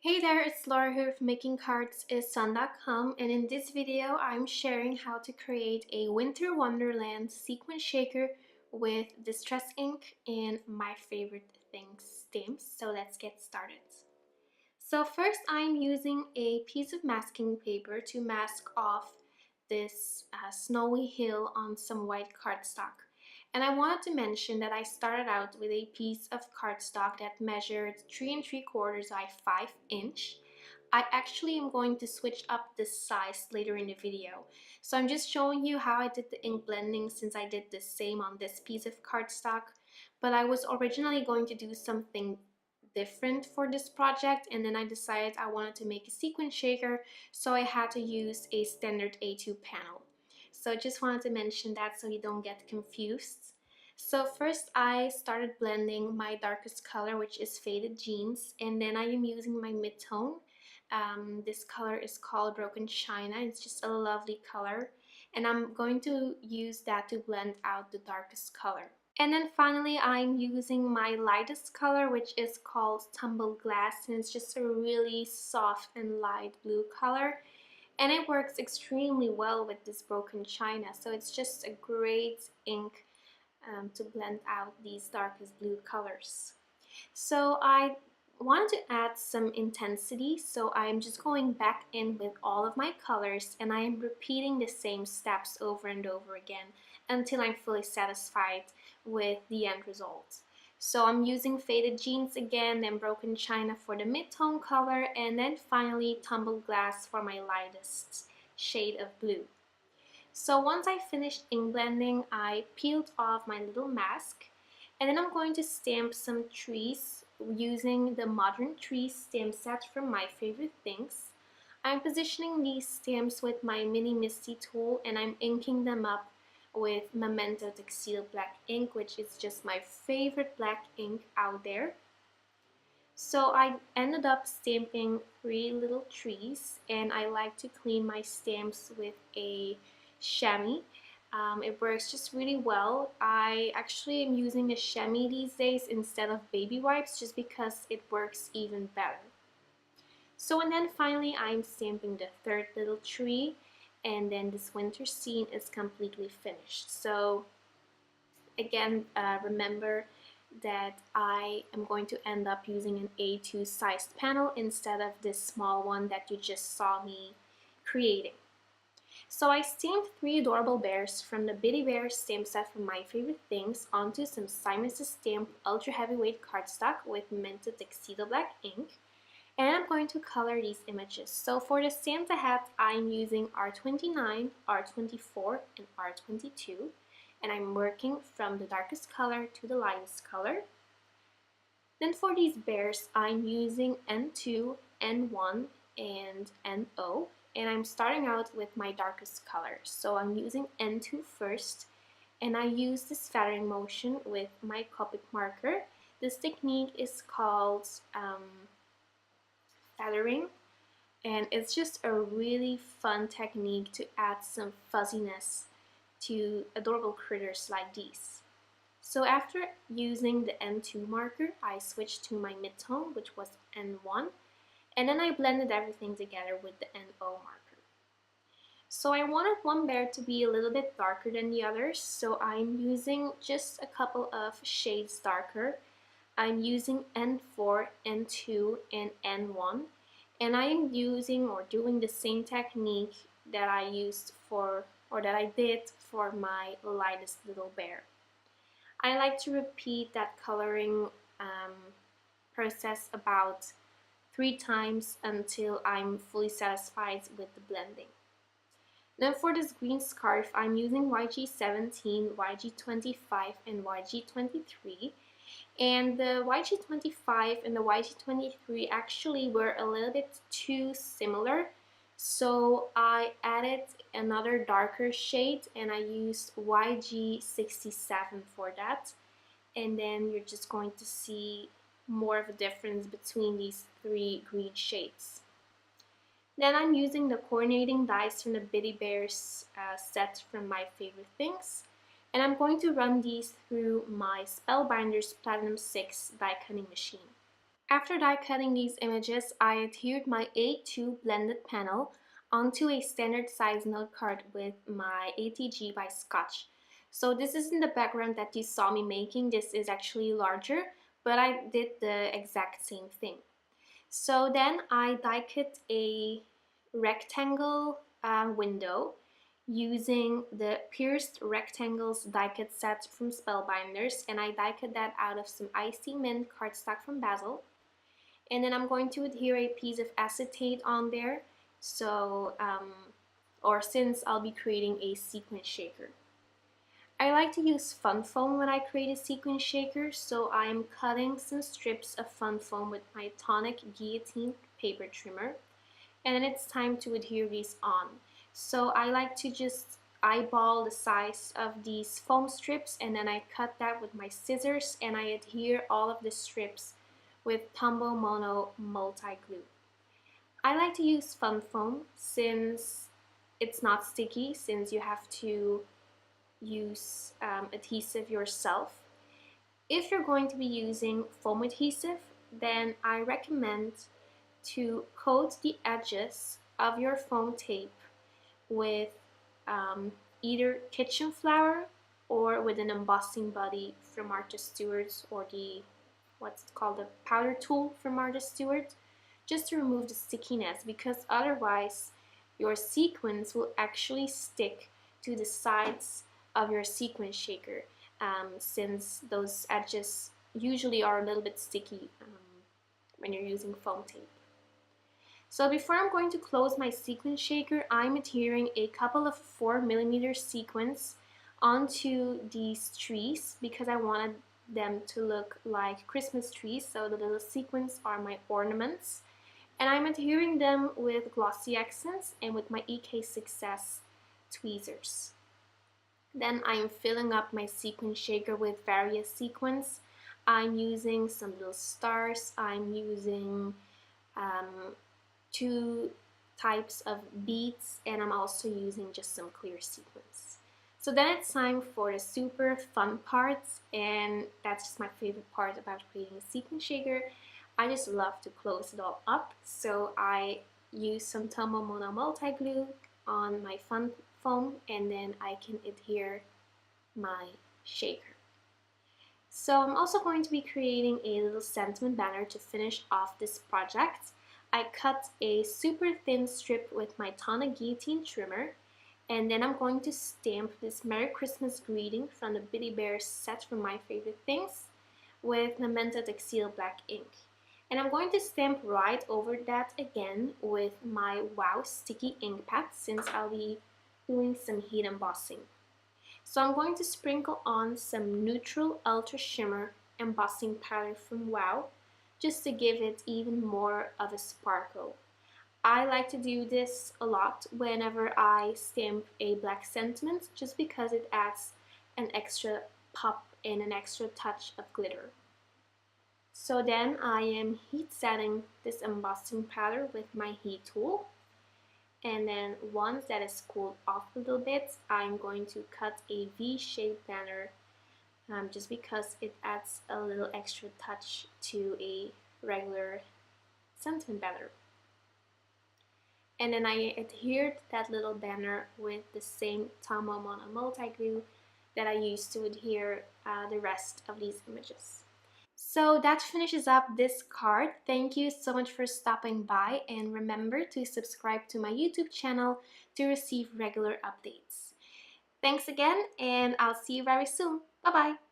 Hey there, it's Laura here from makingcardsisfun.com, and in this video I'm sharing how to create a Winter Wonderland sequin shaker with distress ink and my favorite things, stamps. So let's get started. So first I'm using a piece of masking paper to mask off this snowy hill on some white cardstock. And I wanted to mention that I started out with a piece of cardstock that measured 3 3/4 by 5 inch. I actually am going to switch up this size later in the video. So I'm just showing you how I did the ink blending since I did the same on this piece of cardstock. But I was originally going to do something different for this project, and then I decided I wanted to make a sequin shaker, so I had to use a standard A2 panel. So I just wanted to mention that so you don't get confused. So first I started blending my darkest color, which is Faded Jeans, and then I am using my mid-tone. This color is called Broken China. It's just a lovely color, and I'm going to use that to blend out the darkest color. And then finally I'm using my lightest color, which is called Tumbled Glass, and it's just a really soft and light blue color, and it works extremely well with this Broken China. So it's just a great ink to blend out these darkest blue colors. So I wanted to add some intensity, so I'm just going back in with all of my colors, and I am repeating the same steps over and over again until I'm fully satisfied with the end result. So I'm using Faded Jeans again, then Broken China for the mid-tone color, and then finally Tumbled Glass for my lightest shade of blue. So once I finished ink blending, I peeled off my little mask, and then I'm going to stamp some trees using the Modern Trees stamp set from My Favorite Things. I'm positioning these stamps with my mini MISTI tool, and I'm inking them up with Memento Tuxedo black ink, which is just my favorite black ink out there. So I ended up stamping 3 little trees, and I like to clean my stamps with a chamois. It works just really well. I actually am using a chamois these days instead of baby wipes just because it works even better. So and then finally I'm stamping the 3rd little tree, and then this winter scene is completely finished. So again, remember that I am going to end up using an A2 sized panel instead of this small one that you just saw me creating. So I stamped 3 adorable bears from the Bitty Bear stamp set from My Favorite Things onto some Simon's Stamp ultra heavyweight cardstock with Memento Tuxedo black ink, and I'm going to color these images. So for the Santa hat, I'm using R29, R24, and R22, and I'm working from the darkest color to the lightest color. Then for these bears, I'm using N2, N1, and NO, and I'm starting out with my darkest color. So I'm using N2 first, and I use this feathering motion with my Copic marker. This technique is called feathering, and it's just a really fun technique to add some fuzziness to adorable critters like these. So after using the N2 marker, I switched to my mid-tone, which was N1, and then I blended everything together with the NO marker. So I wanted one bear to be a little bit darker than the others, so I'm using just a couple of shades darker. I'm using N4, N2, and N1, and I am using or doing the same technique that I used for, or that I did for my lightest little bear. I like to repeat that coloring process about 3 times until I'm fully satisfied with the blending. Then for this green scarf, I'm using YG17, YG25, and YG23. And the YG25 and the YG23 actually were a little bit too similar, so I added another darker shade and I used YG67 for that. And then you're just going to see more of a difference between these 3 green shades. Then I'm using the coordinating dies from the Bitty Bears set from My Favorite Things, and I'm going to run these through my Spellbinders Platinum 6 die cutting machine. After die cutting these images, I adhered my A2 blended panel onto a standard size note card with my ATG by Scotch. So this isn't the background that you saw me making, this is actually larger, but I did the exact same thing. So then I die cut a rectangle window using the pierced rectangles die cut set from Spellbinders, and I die cut that out of some Icy Mint cardstock from Basil. And then I'm going to adhere a piece of acetate on there, so or since I'll be creating a sequin shaker. I like to use fun foam when I create a sequin shaker, so I'm cutting some strips of fun foam with my tonic guillotine paper trimmer, and then it's time to adhere these on. So I like to just eyeball the size of these foam strips, and then I cut that with my scissors, and I adhere all of the strips with Tumbled Mono multi-glue. I like to use fun foam since it's not sticky, since you have to use adhesive yourself. If you're going to be using foam adhesive, then I recommend to coat the edges of your foam tape with either kitchen flour or with an embossing buddy from Martha Stewart's, or the what's called the powder tool from Martha Stewart, just to remove the stickiness, because otherwise your sequins will actually stick to the sides of your sequin shaker, since those edges usually are a little bit sticky when you're using foam tape. So before I'm going to close my sequin shaker, I'm adhering a couple of 4mm sequins onto these trees because I wanted them to look like Christmas trees, so the little sequins are my ornaments. And I'm adhering them with glossy accents and with my EK Success tweezers. Then I'm filling up my sequin shaker with various sequins. I'm using some little stars, I'm using two types of beads, and I'm also using just some clear sequins. So then it's time for the super fun parts, and that's just my favorite part about creating a sequin shaker. I just love to close it all up, so I use some Tumbled Mono multi-glue on my fun foam, and then I can adhere my shaker. So I'm also going to be creating a little sentiment banner to finish off this project. I cut a super thin strip with my tonic guillotine trimmer, and then I'm going to stamp this Merry Christmas greeting from the Bitty Bear set from My Favorite Things with Memento Tuxedo black ink. And I'm going to stamp right over that again with my Wow sticky ink pad, since I'll be doing some heat embossing. So I'm going to sprinkle on some neutral ultra shimmer embossing powder from Wow, just to give it even more of a sparkle. I like to do this a lot whenever I stamp a black sentiment, just because it adds an extra pop and an extra touch of glitter. So then I am heat setting this embossing powder with my heat tool, and then once that is cooled off a little bit, I'm going to cut a V-shaped banner, just because it adds a little extra touch to a regular sentiment banner. And then I adhered that little banner with the same Tumbled Mono multi-glue that I used to adhere the rest of these images. So that finishes up this card. Thank you so much for stopping by, and remember to subscribe to my YouTube channel to receive regular updates. Thanks again, and I'll see you very soon. Bye bye!